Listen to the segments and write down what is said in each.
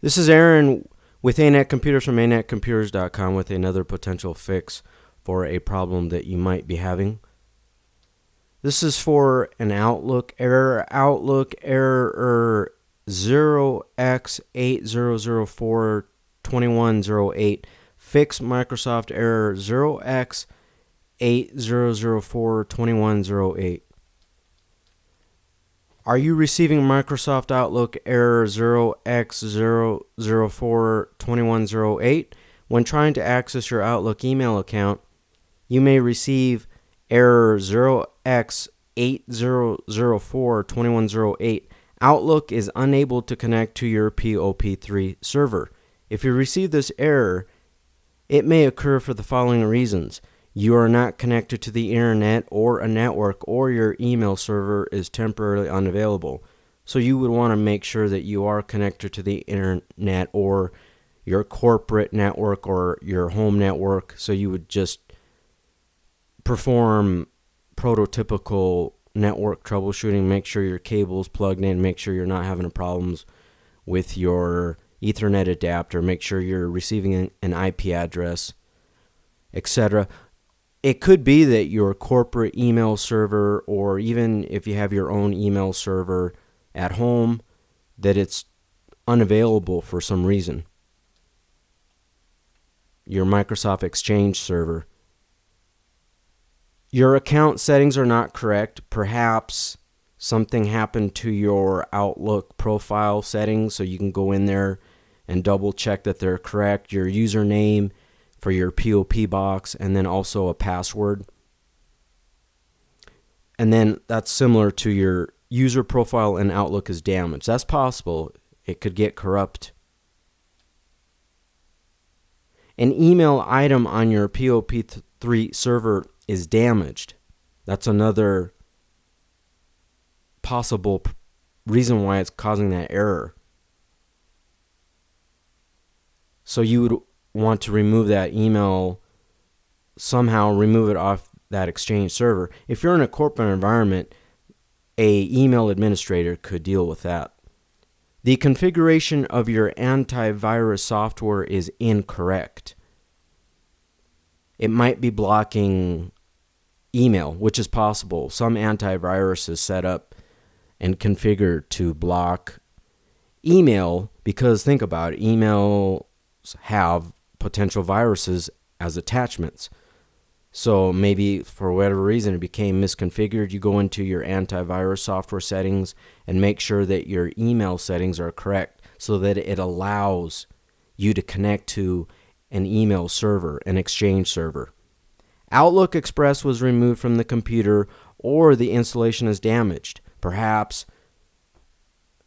This is Aaron with ANET Computers from ANETcomputers.com with another potential fix for a problem that you might be having. This is for an Outlook error 0X80042108. Fix Microsoft error 0X80042108. Are you receiving Microsoft Outlook error 0X80042108? When trying to access your Outlook email account, you may receive error 0X80042108. Outlook is unable to connect to your POP3 server. If you receive this error, it may occur for the following reasons. You are not connected to the internet or a network, or your email server is temporarily unavailable. So you would want to make sure that you are connected to the internet or your corporate network or your home network. So you would just perform prototypical network troubleshooting, make sure your cable's plugged in, make sure you're not having problems with your Ethernet adapter, make sure you're receiving an IP address, etc. It could be that your corporate email server, or even if you have your own email server at home, that it's unavailable for some reason. Your Microsoft Exchange server. Your account settings are not correct. Perhaps something happened to your Outlook profile settings, so you can go in there and double check that they're correct. Your username for your POP box, and then also a password. And then that's similar to your user profile and Outlook is damaged. That's possible. It could get corrupt. An email item on your POP3 server is damaged. That's another possible reason why it's causing that error. So you would want to remove that email, somehow remove it off that Exchange server. If you're in a corporate environment, a email administrator could deal with that. The configuration of your antivirus software is incorrect. It might be blocking email, which is possible. Some antivirus is set up and configured to block email, because think about it, emails have potential viruses as attachments. So maybe for whatever reason it became misconfigured. You go into your antivirus software settings and make sure that your email settings are correct so that it allows you to connect to an email server, an Exchange server. Outlook Express was removed from the computer, or the installation is damaged. Perhaps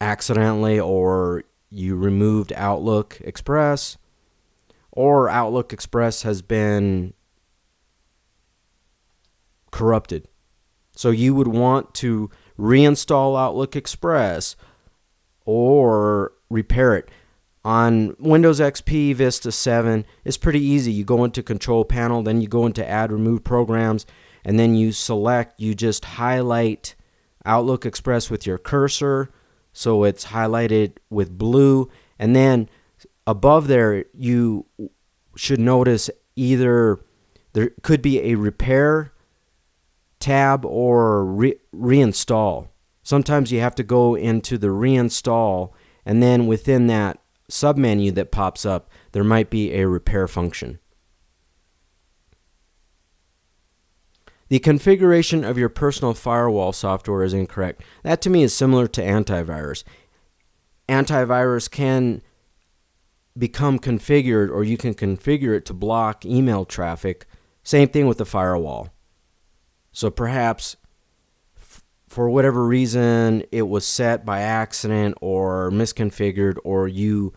accidentally, or you removed Outlook Express, or Outlook Express has been corrupted. So you would want to reinstall Outlook Express or repair it. On Windows XP Vista 7, it's pretty easy. You go into Control Panel, then you go into Add Remove Programs, and then you just highlight Outlook Express with your cursor, so it's highlighted with blue, and then above there you should notice either there could be a repair tab or reinstall. Sometimes you have to go into the reinstall, and then within that submenu that pops up, there might be a repair function. The configuration of your personal firewall software is incorrect. That to me is similar to antivirus. Antivirus can become configured, or you can configure it to block email traffic. Same thing with the firewall. So perhaps for whatever reason it was set by accident or misconfigured, or you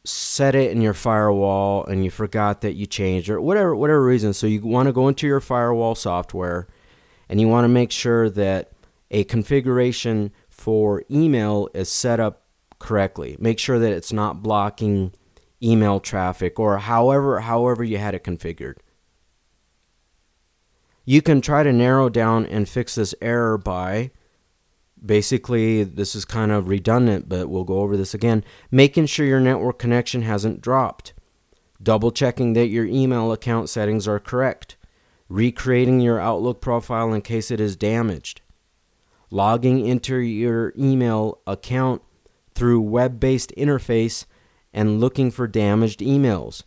set it in your firewall and you forgot that you changed, or whatever reason. So you want to go into your firewall software and you want to make sure that a configuration for email is set up correctly. Make sure that it's not blocking email traffic, or however you had it configured. You can try to narrow down and fix this error by Basically, this is kind of redundant, but we'll go over this again. Making sure your network connection hasn't dropped. Double checking that your email account settings are correct. Recreating your Outlook profile in case it is damaged. Logging into your email account through web-based interface and looking for damaged emails.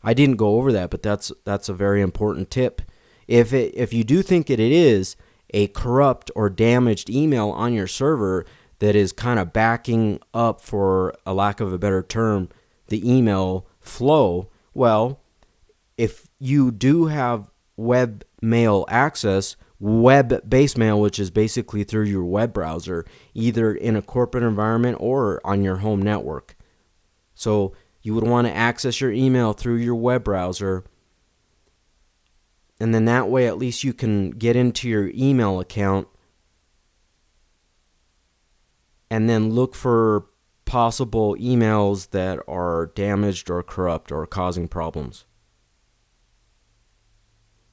I didn't go over that, but that's a very important tip. If you do think it is a corrupt or damaged email on your server that is kind of backing up, for a lack of a better term, the email flow, well, if you do have web mail access, web-based mail, which is basically through your web browser, either in a corporate environment or on your home network. So you would want to access your email through your web browser, and then that way at least you can get into your email account and then look for possible emails that are damaged or corrupt or causing problems.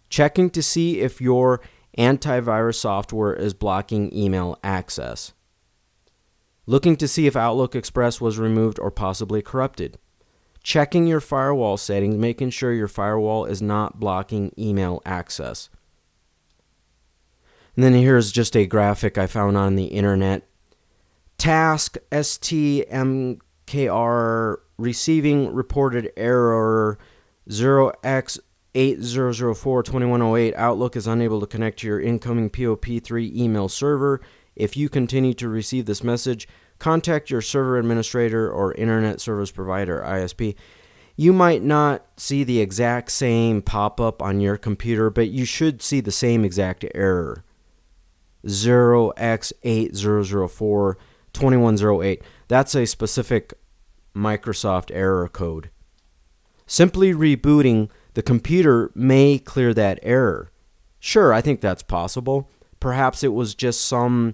Checking to see if your antivirus software is blocking email access. Looking to see if Outlook Express was removed or possibly corrupted. Checking your firewall settings, making sure your firewall is not blocking email access. And then here's just a graphic I found on the internet. Task STMKR receiving reported error 0X80042108. Outlook is unable to connect to your incoming POP3 email server. If you continue to receive this message, contact your server administrator or internet service provider, ISP. You might not see the exact same pop-up on your computer, but you should see the same exact error. 0X80042108. That's a specific Microsoft error code. Simply rebooting the computer may clear that error. Sure, I think that's possible. Perhaps it was just some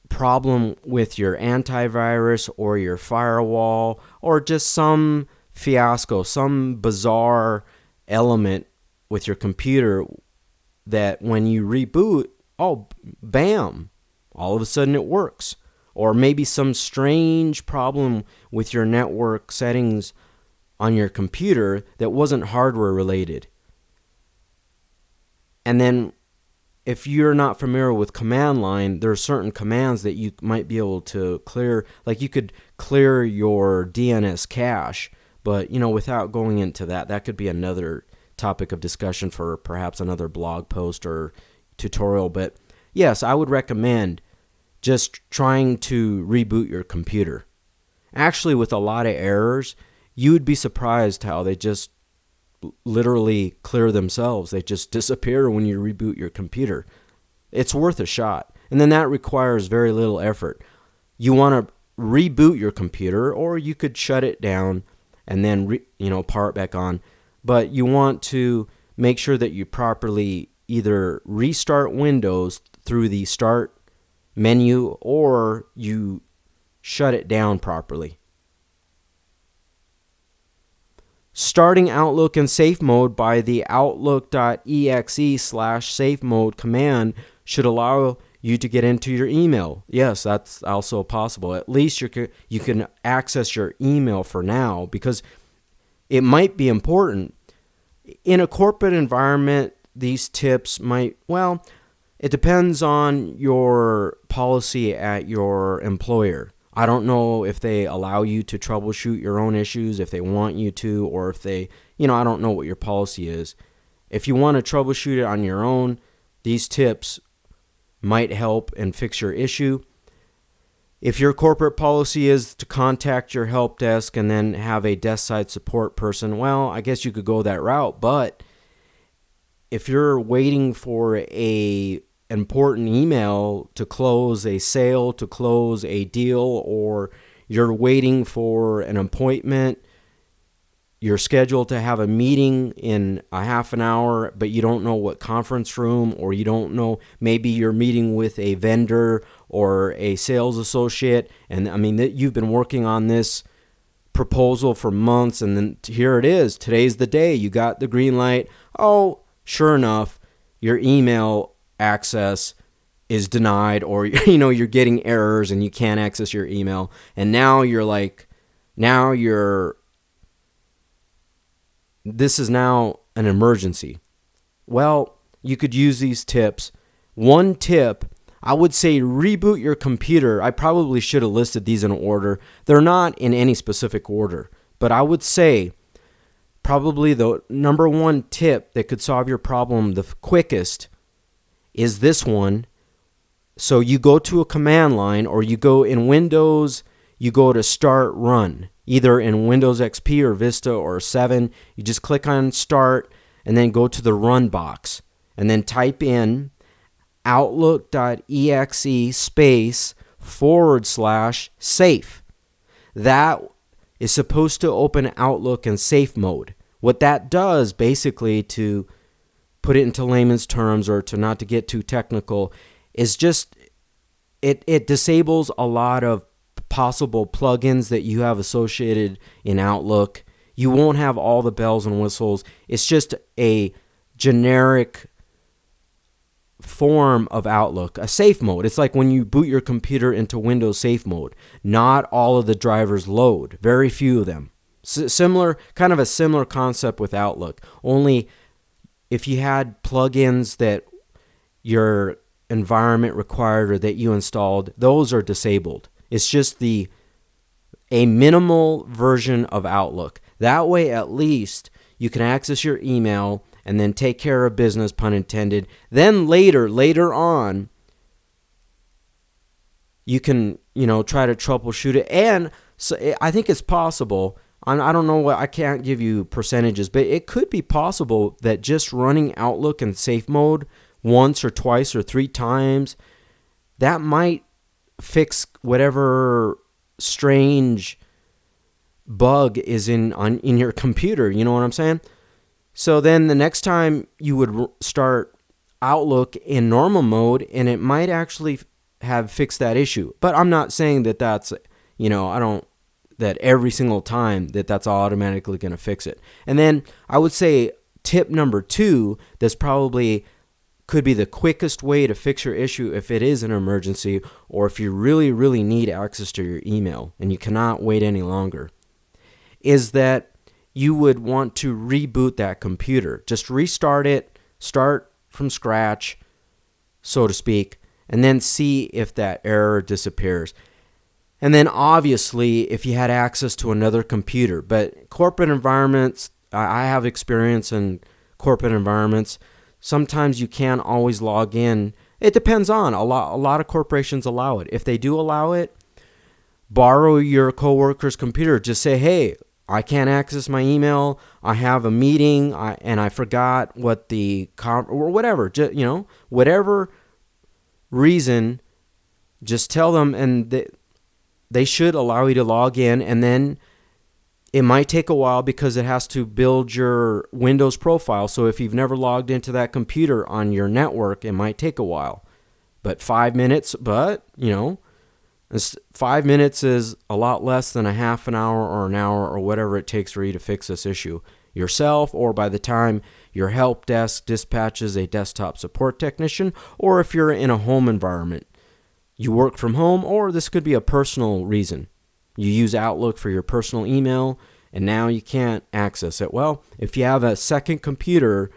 problem with your antivirus or your firewall, or just some fiasco, some bizarre element with your computer that when you reboot, oh, bam, all of a sudden it works. Or maybe some strange problem with your network settings on your computer that wasn't hardware related. And then if you're not familiar with command line, there are certain commands that you might be able to clear. Like you could clear your DNS cache, but without going into that could be another topic of discussion for perhaps another blog post or tutorial. But yes, I would recommend just trying to reboot your computer. Actually, with a lot of errors, you would be surprised how they just literally clear themselves. They just disappear when you reboot your computer. It's worth a shot. And then that requires very little effort. You want to reboot your computer, or you could shut it down and then power it back on. But you want to make sure that you properly either restart Windows through the start menu, or you shut it down properly. Starting Outlook in safe mode by the outlook.exe/safe mode command should allow you to get into your email. Yes, that's also possible. At least you can access your email for now, because it might be important. In a corporate environment, these tips might, it depends on your policy at your employer. I don't know if they allow you to troubleshoot your own issues, if they want you to, or if they, I don't know what your policy is. If you want to troubleshoot it on your own, these tips might help and fix your issue. If your corporate policy is to contact your help desk and then have a desk side support person, I guess you could go that route. But if you're waiting for a important email to close a sale, to close a deal, or you're waiting for an appointment, you're scheduled to have a meeting in a half an hour, but you don't know what conference room, or you don't know, maybe you're meeting with a vendor or a sales associate, and you've been working on this proposal for months, and then here it is, today's the day, you got the green light. Oh, sure enough, your email access is denied, or you're getting errors and you can't access your email, and this is now an emergency. Well, you could use these tips. One tip, I would say reboot your computer. I probably should have listed these in order. They're not in any specific order, but I would say probably the number one tip that could solve your problem the quickest is this one. So you go to a command line, or you go in Windows, you go to Start Run, either in Windows XP or Vista or 7. You just click on Start and then go to the Run box and then type in outlook.exe /safe. That is supposed to open Outlook in safe mode. What that does, basically, to put it into layman's terms, or to not to get too technical, is just it disables a lot of possible plugins that you have associated in Outlook. You won't have all the bells and whistles. It's just a generic form of Outlook, a safe mode. It's like when you boot your computer into Windows safe mode. Not all of the drivers load, very few of them. Similar, kind of a similar concept with Outlook. Only if you had plugins that your environment required or that you installed, those are disabled. It's just a minimal version of Outlook. That way, at least, you can access your email and then take care of business, pun intended. Then later on, you can, try to troubleshoot it. And so I think it's possible. I don't know I can't give you percentages, but it could be possible that just running Outlook in safe mode once or twice or 3 times, that might fix whatever strange bug is in your computer. You know what I'm saying? So then the next time you would start Outlook in normal mode, and it might actually have fixed that issue. But I'm not saying that that's, that every single time that's automatically going to fix it. And then I would say tip number 2, that's probably could be the quickest way to fix your issue if it is an emergency, or if you really, really need access to your email and you cannot wait any longer, is that you would want to reboot that computer. Just restart it, start from scratch, so to speak, and then see if that error disappears. And then obviously, if you had access to another computer, but corporate environments, I have experience in corporate environments. Sometimes you can't always log in. It depends on a lot of corporations allow it. If they do allow it, borrow your coworker's computer. Just say, hey, I can't access my email. I have a meeting, and I forgot what or whatever. Whatever reason, just tell them, and they should allow you to log in. And then it might take a while because it has to build your Windows profile. So if you've never logged into that computer on your network, it might take a while. But 5 minutes, 5 minutes is a lot less than a half an hour or an hour or whatever it takes for you to fix this issue yourself, or by the time your help desk dispatches a desktop support technician, or if you're in a home environment. You work from home, or this could be a personal reason. You use Outlook for your personal email, and now you can't access it. Well, if you have a second computer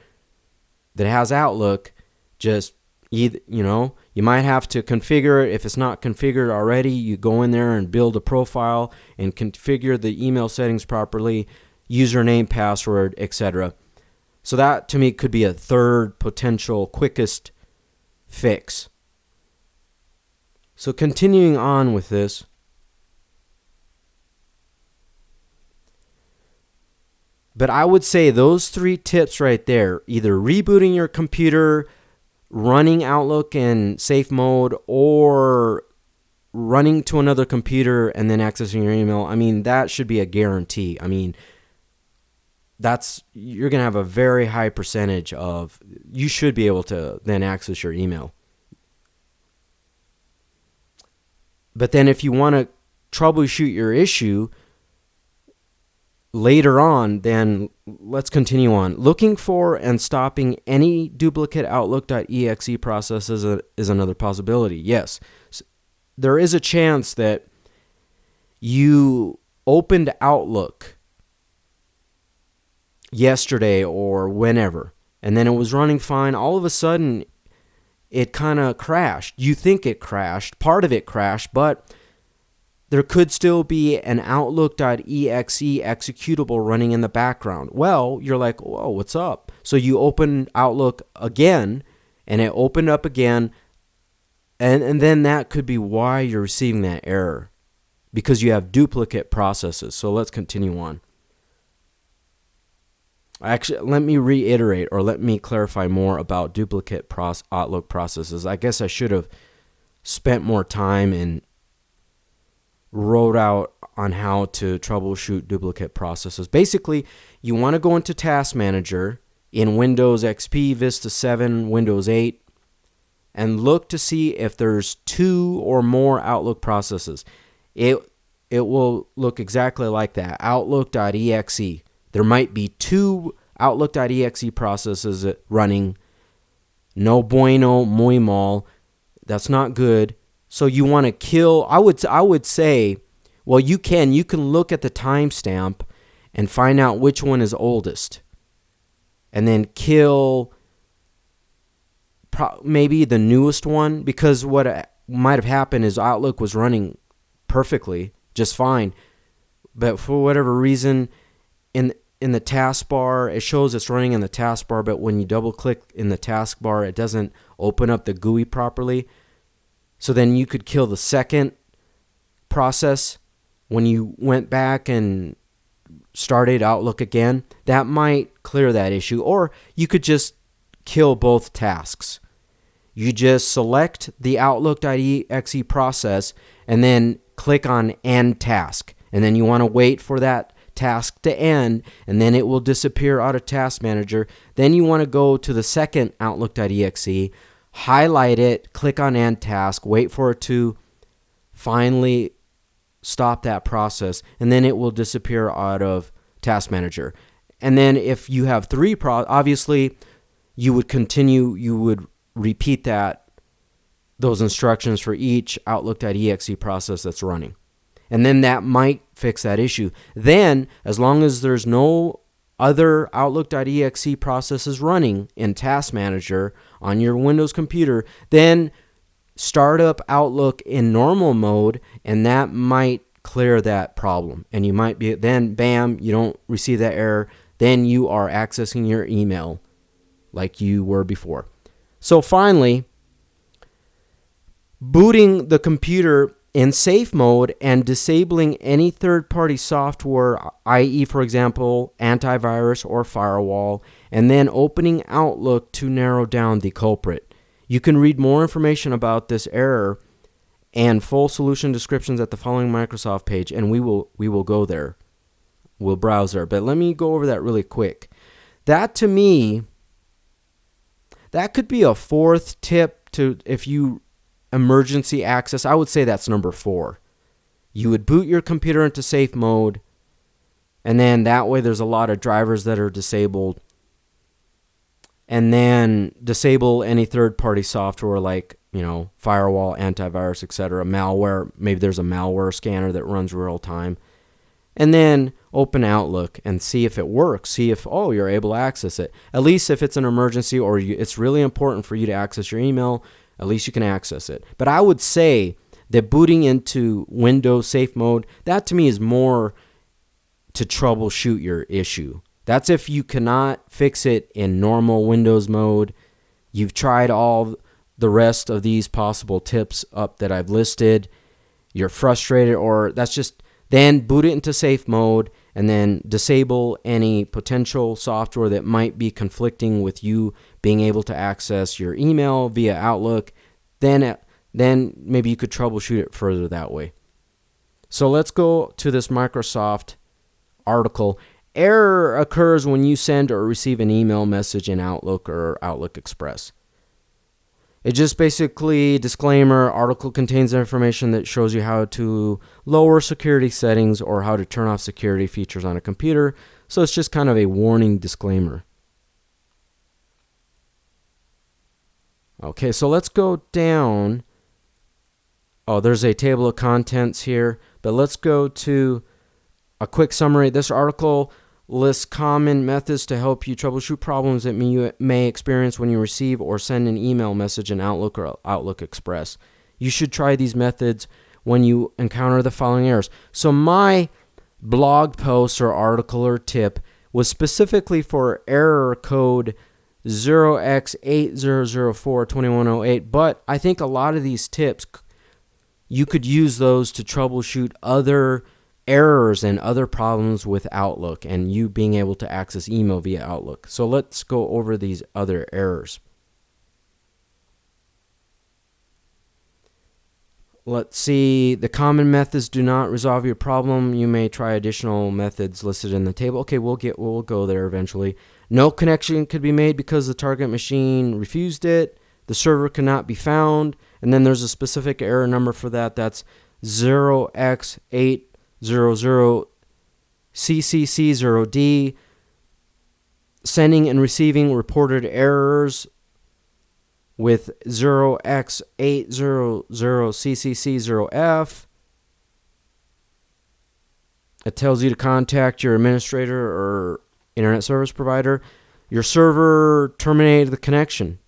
that has Outlook, just you might have to configure it. If it's not configured already, you go in there and build a profile and configure the email settings properly, username, password, etc. So that, to me, could be a third potential quickest fix. So continuing on with this, but I would say those 3 tips right there, either rebooting your computer, running Outlook in safe mode, or running to another computer and then accessing your email, that should be a guarantee. You're going to have a very high percentage of, you should be able to then access your email. But then if you want to troubleshoot your issue, later on, then let's continue on. Looking for and stopping any duplicate Outlook.exe processes is another possibility. Yes, there is a chance that you opened Outlook yesterday or whenever, and then it was running fine. All of a sudden, it kind of crashed. You think it crashed. Part of it crashed, but there could still be an Outlook.exe executable running in the background. Well, you're like, whoa, what's up? So you open Outlook again, and it opened up again, and then that could be why you're receiving that error, because you have duplicate processes. So let's continue on. Actually, let me reiterate, or let me clarify more about duplicate Outlook processes. I guess I should have spent more time and wrote out on how to troubleshoot duplicate processes. Basically, you want to go into Task Manager in Windows XP, Vista 7, Windows 8, and look to see if there's 2 or more Outlook processes. It will look exactly like that, Outlook.exe. There might be 2 Outlook.exe processes running. No bueno, muy mal. That's not good. So you want to kill, I would say, well, you can look at the timestamp and find out which one is oldest. And then kill maybe the newest one, because what might have happened is Outlook was running perfectly, just fine. But for whatever reason, in the taskbar, it shows it's running in the taskbar, but when you double click in the taskbar, it doesn't open up the GUI properly. So then you could kill the second process when you went back and started Outlook again. That might clear that issue. Or you could just kill both tasks. You just select the Outlook.exe process and then click on End Task. And then you want to wait for that task to end, and then it will disappear out of Task Manager. Then you want to go to the second Outlook.exe, highlight it, click on End Task, wait for it to finally stop that process, and then it will disappear out of Task Manager. And then if you have 3 obviously you would repeat those instructions for each Outlook.exe process that's running. And then that might fix that issue. Then, as long as there's no other Outlook.exe processes running in Task Manager on your Windows computer, then start up Outlook in normal mode, and that might clear that problem. And you might be, then bam, you don't receive that error. Then you are accessing your email like you were before. So finally, booting the computer in safe mode and disabling any third-party software, i.e., for example, antivirus or firewall, and then opening Outlook to narrow down the culprit. You can read more information about this error and full solution descriptions at the following Microsoft page, and we will go there. We'll browse there. But let me go over that really quick. That, to me, that could be a 4th tip to, if you emergency access. I would say that's number 4. You would boot your computer into safe mode, and then that way there's a lot of drivers that are disabled, and then disable any third-party software like, firewall, antivirus, etc., malware. Maybe there's a malware scanner that runs real time. And then open Outlook and see if it works. See if, you're able to access it. At least if it's an emergency or it's really important for you to access your email, at least you can access it. But I would say that booting into Windows safe mode, that to me is more to troubleshoot your issue. That's if you cannot fix it in normal Windows mode. You've tried all the rest of these possible tips up that I've listed. You're frustrated, or that's just, then boot it into safe mode and then disable any potential software that might be conflicting with you being able to access your email via Outlook. Then maybe you could troubleshoot it further that way. So let's go to this Microsoft article. Error occurs when you send or receive an email message in Outlook or Outlook Express. It just basically, disclaimer, article contains information that shows you how to lower security settings or how to turn off security features on a computer. So it's just kind of a warning disclaimer. Okay, so let's go down. Oh, there's a table of contents here, but let's go to a quick summary. This article lists common methods to help you troubleshoot problems that you may experience when you receive or send an email message in Outlook or Outlook Express. You should try these methods when you encounter the following errors. So my blog post or article or tip was specifically for error code 0X80042108, but I think a lot of these tips, you could use those to troubleshoot other errors and other problems with Outlook and you being able to access email via Outlook. So let's go over these other errors. Let's see. The common methods do not resolve your problem. You may try additional methods listed in the table. Okay, we'll go there eventually. No connection could be made because the target machine refused it. The server cannot be found. And then there's a specific error number for that. That's 0X8004CCC0D. Sending and receiving reported errors with 0X800CCC0F. It tells you to contact your administrator or internet service provider. Your server terminated the connection.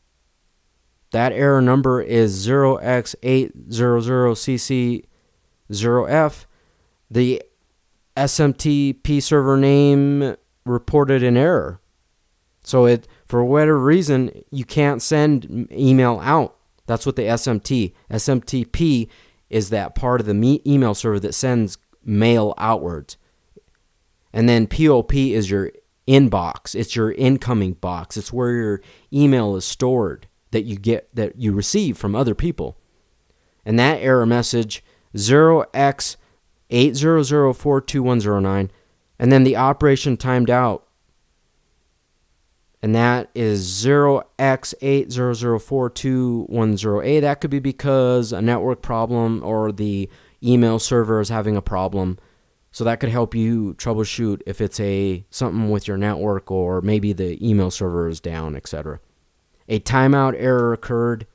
That error number is 0X800CC0F. The SMTP server name reported an error. So for whatever reason, you can't send email out. That's what the SMTP is, that part of the email server that sends mail outwards. And then POP is your inbox. It's your incoming box. It's where your email is stored that you receive from other people. And that error message 0X80042108, and then the operation timed out. And that is 0X80042108. That could be because a network problem or the email server is having a problem. So that could help you troubleshoot if it's something with your network or maybe the email server is down, etc. A timeout error occurred.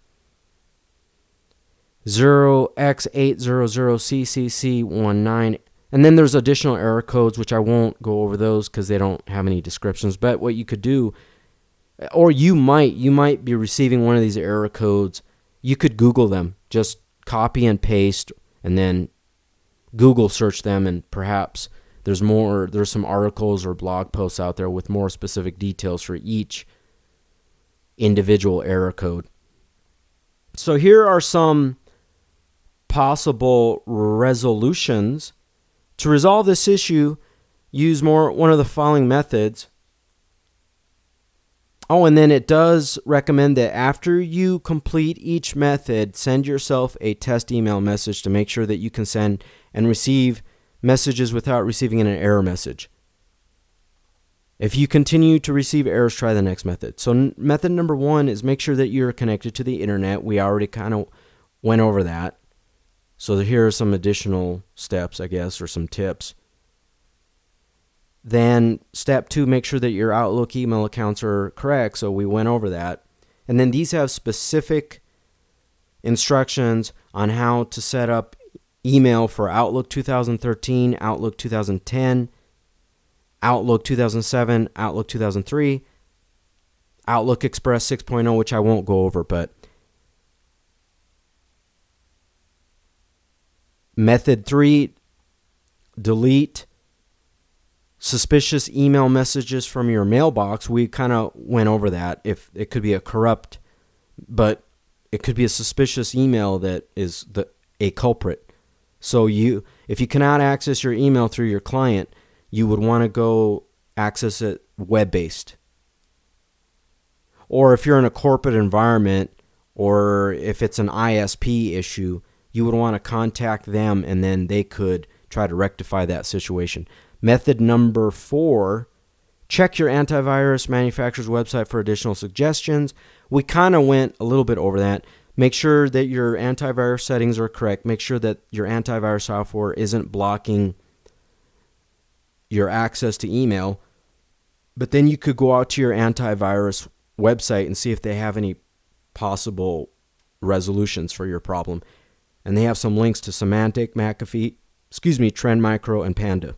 0X800CCC19. And then there's additional error codes, which I won't go over those because they don't have any descriptions. But what you could do, or you might be receiving one of these error codes. You could Google them. Just copy and paste and then Google search them, and perhaps there's some articles or blog posts out there with more specific details for each individual error code. So here are some possible resolutions. To resolve this issue, use one of the following methods. Oh, and then it does recommend that after you complete each method, send yourself a test email message to make sure that you can send and receive messages without receiving an error message. If you continue to receive errors, try the next method. So method number 1 is make sure that you're connected to the internet. We already kind of went over that. So here are some additional steps, I guess, or some tips. Then step 2, make sure that your Outlook email accounts are correct. So we went over that. And then these have specific instructions on how to set up email for Outlook 2013, Outlook 2010, Outlook 2007, Outlook 2003, Outlook Express 6.0, which I won't go over, but method 3, delete suspicious email messages from your mailbox. We kind of went over that. If it could be a corrupt, but it could be a suspicious email that is a culprit. So if you cannot access your email through your client, you would want to go access it web-based. Or if you're in a corporate environment, or if it's an ISP issue, you would want to contact them and then they could try to rectify that situation. Method number 4, check your antivirus manufacturer's website for additional suggestions. we kind of went a little bit over that. Make sure that your antivirus settings are correct. Make sure that your antivirus software isn't blocking your access to email. But then you could go out to your antivirus website and see if they have any possible resolutions for your problem. And they have some links to Symantec, McAfee, Trend Micro, and Panda.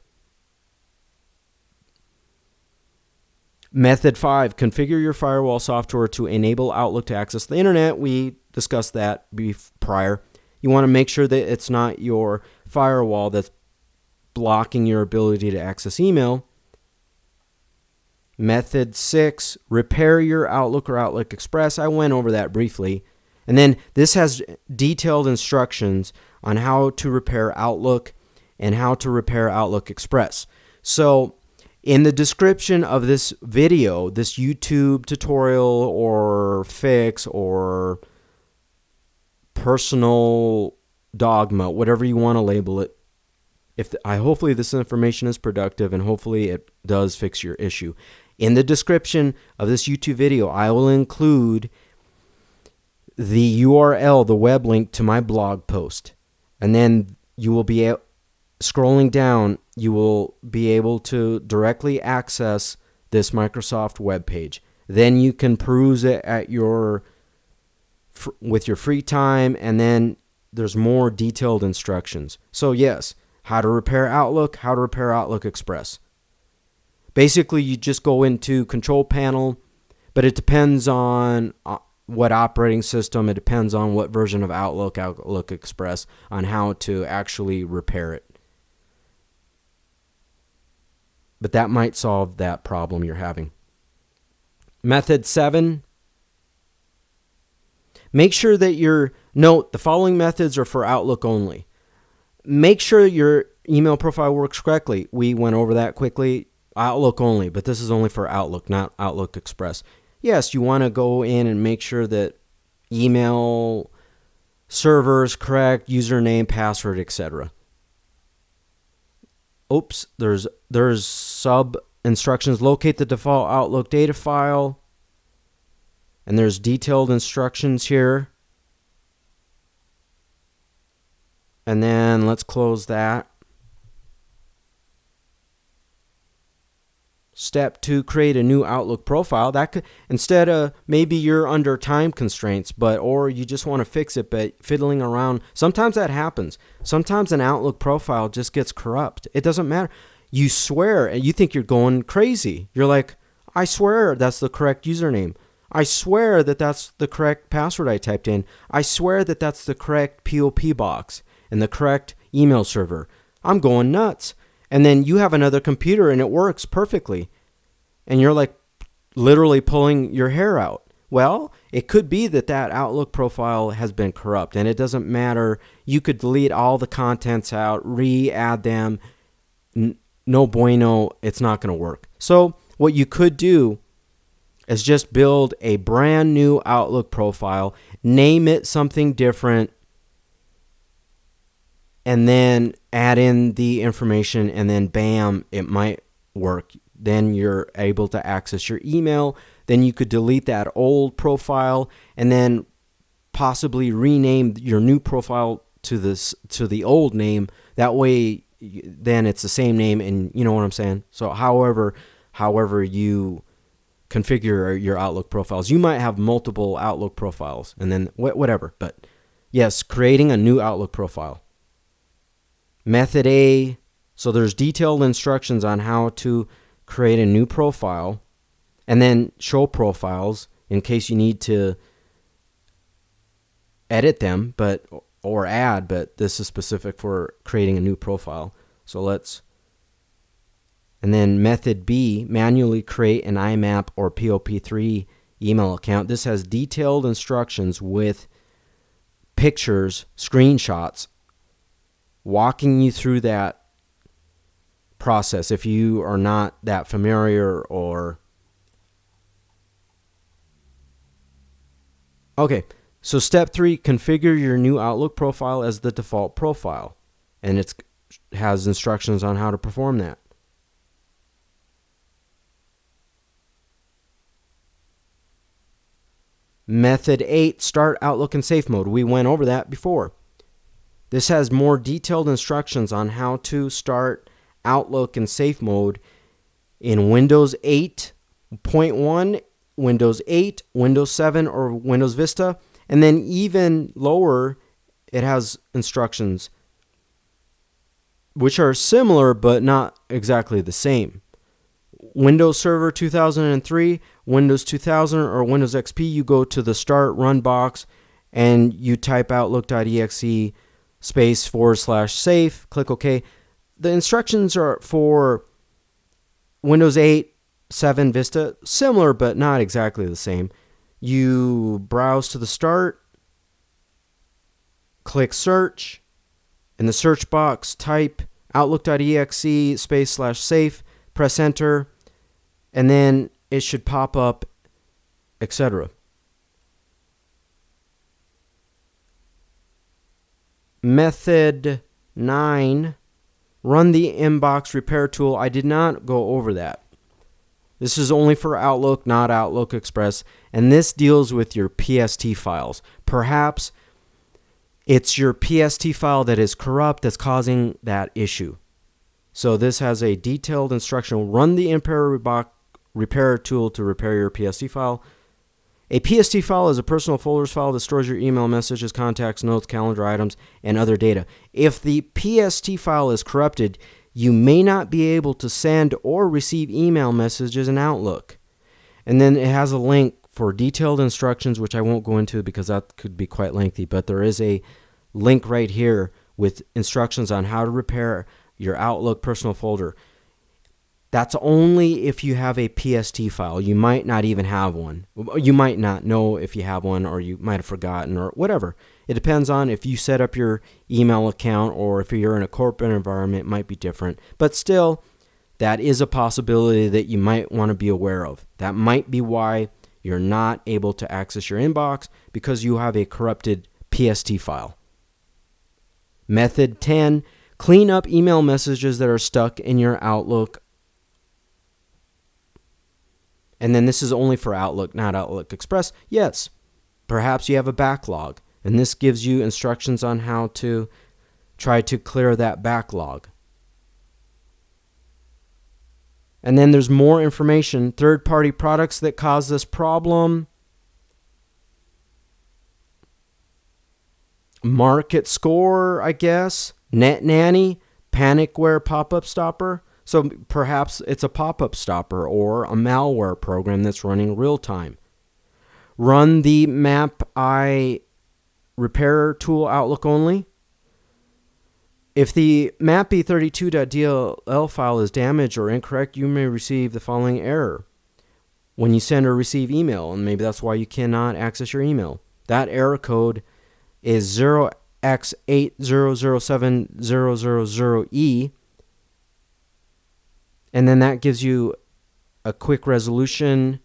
Method 5, configure your firewall software to enable Outlook to access the internet. We discussed that prior. You want to make sure that it's not your firewall that's blocking your ability to access email. Method 6, repair your Outlook or Outlook Express. I went over that briefly. And then this has detailed instructions on how to repair Outlook and how to repair Outlook Express. So in the description of this video, this YouTube tutorial or fix or personal dogma, whatever you want to label it, hopefully this information is productive and hopefully it does fix your issue. In the description of this YouTube video, I will include the URL, the web link to my blog post. And then you will be scrolling down, you will be able to directly access this Microsoft web page. Then you can peruse it at with your free time, and then there's more detailed instructions. So yes, how to repair Outlook, how to repair Outlook Express. Basically, you just go into Control Panel, but it depends on what operating system, it depends on what version of Outlook, Outlook Express, on how to actually repair it. But that might solve that problem you're having. Method 7. Make sure that note, the following methods are for Outlook only. Make sure your email profile works correctly. We went over that quickly. Outlook only, but this is only for Outlook, not Outlook Express. Yes, you want to go in and make sure that email server is correct, username, password, etc. Oops, there's sub instructions. Locate the default Outlook data file. And there's detailed instructions here. And then let's close that. Step 2, create a new Outlook profile. That could, instead of, maybe you're under time constraints, or you just want to fix it, but fiddling around, sometimes that happens. Sometimes an Outlook profile just gets corrupt. It doesn't matter. You swear, and you think you're going crazy. You're like, I swear that's the correct username. I swear that that's the correct password I typed in. I swear that that's the correct POP box and the correct email server. I'm going nuts. And then you have another computer and it works perfectly. And you're like literally pulling your hair out. Well, it could be that Outlook profile has been corrupt, and it doesn't matter. You could delete all the contents out, re-add them. No bueno, it's not going to work. So what you could do is just build a brand new Outlook profile, name it something different, and then add in the information, and then bam, it might work. Then you're able to access your email. Then you could delete that old profile and then possibly rename your new profile to the old name. That way, then it's the same name, and you know what I'm saying? So however you configure your Outlook profiles, you might have multiple Outlook profiles, and then whatever. But yes, creating a new Outlook profile. Method A, so there's detailed instructions on how to create a new profile, and then show profiles in case you need to edit them or add, but this is specific for creating a new profile. So and then method B, manually create an IMAP or POP3 email account. This has detailed instructions with pictures, screenshots, walking you through that process if you are not that familiar or... Okay, so step 3, configure your new Outlook profile as the default profile. And it has instructions on how to perform that. Method 8, start Outlook in safe mode. We went over that before. This has more detailed instructions on how to start Outlook in safe mode in Windows 8.1, Windows 8, Windows 7, or Windows Vista. And then even lower, it has instructions which are similar but not exactly the same. Windows Server 2003, Windows 2000, or Windows XP, you go to the Start Run box and you type outlook.exe /safe, click OK. The instructions are for Windows 8, 7, Vista, similar but not exactly the same. You browse to the start, click search. In the search box, type outlook.exe /safe, press enter, and then it should pop up, etc. Method 9, run the inbox repair tool. I did not go over that. This is only for Outlook, not Outlook Express, and this deals with your PST files. Perhaps it's your PST file that is corrupt that's causing that issue. So this has a detailed instruction. Run the repair tool to repair your PST file. A PST file is a personal folders file that stores your email messages, contacts, notes, calendar items, and other data. If the PST file is corrupted, you may not be able to send or receive email messages in Outlook. And then it has a link for detailed instructions, which I won't go into because that could be quite lengthy, but there is a link right here with instructions on how to repair your Outlook personal folder. That's only if you have a PST file. You might not even have one. You might not know if you have one, or you might have forgotten, or whatever. It depends on if you set up your email account, or if you're in a corporate environment, it might be different. But still, that is a possibility that you might want to be aware of. That might be why you're not able to access your inbox, because you have a corrupted PST file. Method 10, clean up email messages that are stuck in your Outlook. And then this is only for Outlook, not Outlook Express. Yes, perhaps you have a backlog, and this gives you instructions on how to try to clear that backlog. And then there's more information. Third-party products that cause this problem. Market Score, I guess. Net Nanny. Panicware pop-up stopper. So perhaps it's a pop-up stopper or a malware program that's running real time. Run the MAPI repair tool Outlook only. If the MAPI32.dll file is damaged or incorrect, you may receive the following error when you send or receive email, and maybe that's why you cannot access your email. That error code is 0X80042108, and then that gives you a quick resolution.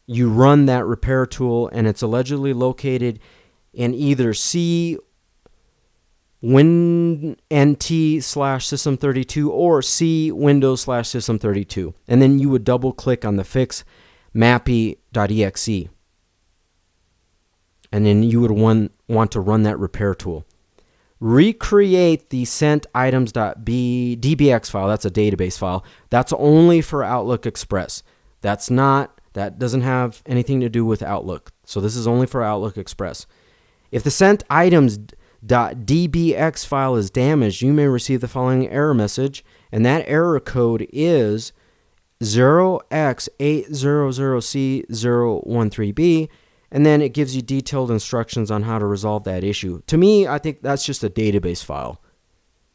You run that repair tool, and it's allegedly located in either C WinNT/System32 or C Windows /System32. And then you would double click on the fix MAPI.exe. And then you would want to run that repair tool. Recreate the sent items.dbx file. That's a database file. That's only for Outlook Express. That doesn't have anything to do with Outlook. So this is only for Outlook Express. If the sent items.dbx file is damaged, you may receive the following error message, and that error code is 0X80042108, and then it gives you detailed instructions on how to resolve that issue. To me, I think that's just a database file,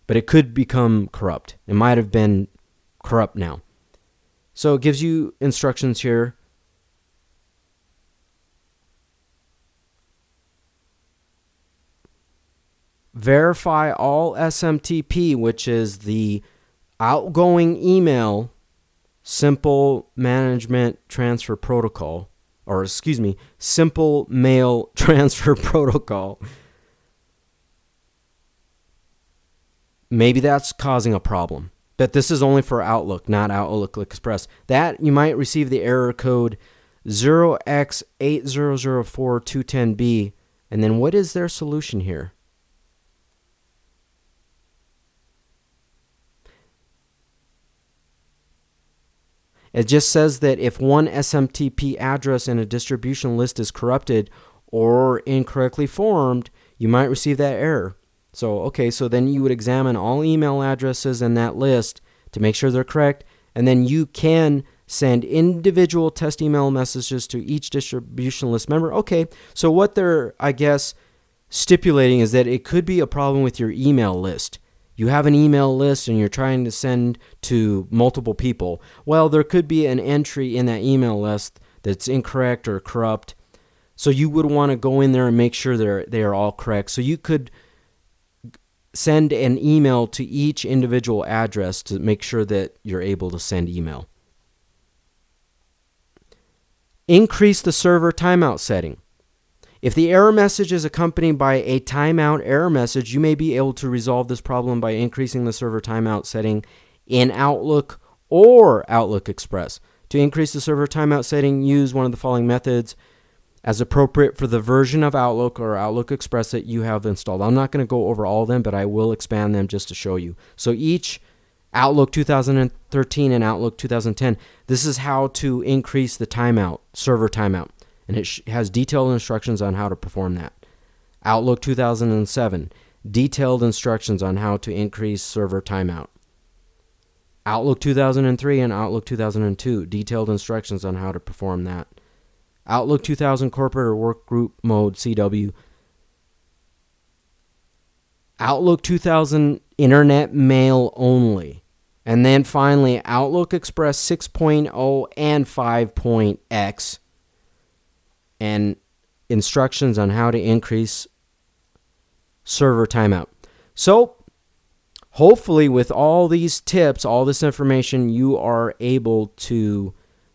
but it could become corrupt. It might have been corrupt now. So it gives you instructions here. Verify all SMTP, which is the outgoing email simple management transfer protocol, or simple mail transfer protocol. Maybe that's causing a problem. But this is only for Outlook, not Outlook Express. That you might receive the error code 0X80042108. And then what is their solution here? It just says that if one SMTP address in a distribution list is corrupted or incorrectly formed, you might receive that error. So, okay, so then you would examine all email addresses in that list to make sure they're correct, and then you can send individual test email messages to each distribution list member. Okay, so what they're, I guess, stipulating is that it could be a problem with your email list. You have an email list and you're trying to send to multiple people. Well, there could be an entry in that email list that's incorrect or corrupt. So you would want to go in there and make sure they are all correct. So you could send an email to each individual address to make sure that you're able to send email. Increase the server timeout setting. If the error message is accompanied by a timeout error message, you may be able to resolve this problem by increasing the server timeout setting in Outlook or Outlook Express. To increase the server timeout setting, use one of the following methods as appropriate for the version of Outlook or Outlook Express that you have installed. I'm not going to go over all of them, but I will expand them just to show you. So each Outlook 2013 and Outlook 2010, this is how to increase the timeout, server timeout. And it has detailed instructions on how to perform that. Outlook 2007, detailed instructions on how to increase server timeout. Outlook 2003 and Outlook 2002, detailed instructions on how to perform that. Outlook 2000 corporate or workgroup mode CW. Outlook 2000 internet mail only. And then finally Outlook Express 6.0 and 5.x. And instructions on how to increase server timeout. So, hopefully with all these tips, all this information, you are able to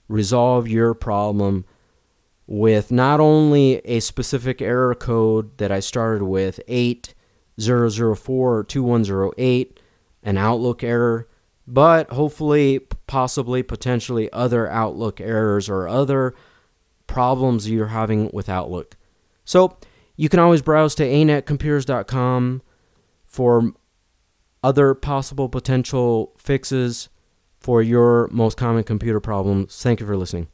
resolve your problem with not only a specific error code that I started with, 80042108, an Outlook error, but hopefully, possibly, potentially other Outlook errors or other problems you're having with Outlook. So you can always browse to anetcomputers.com for other possible potential fixes for your most common computer problems. Thank you for listening.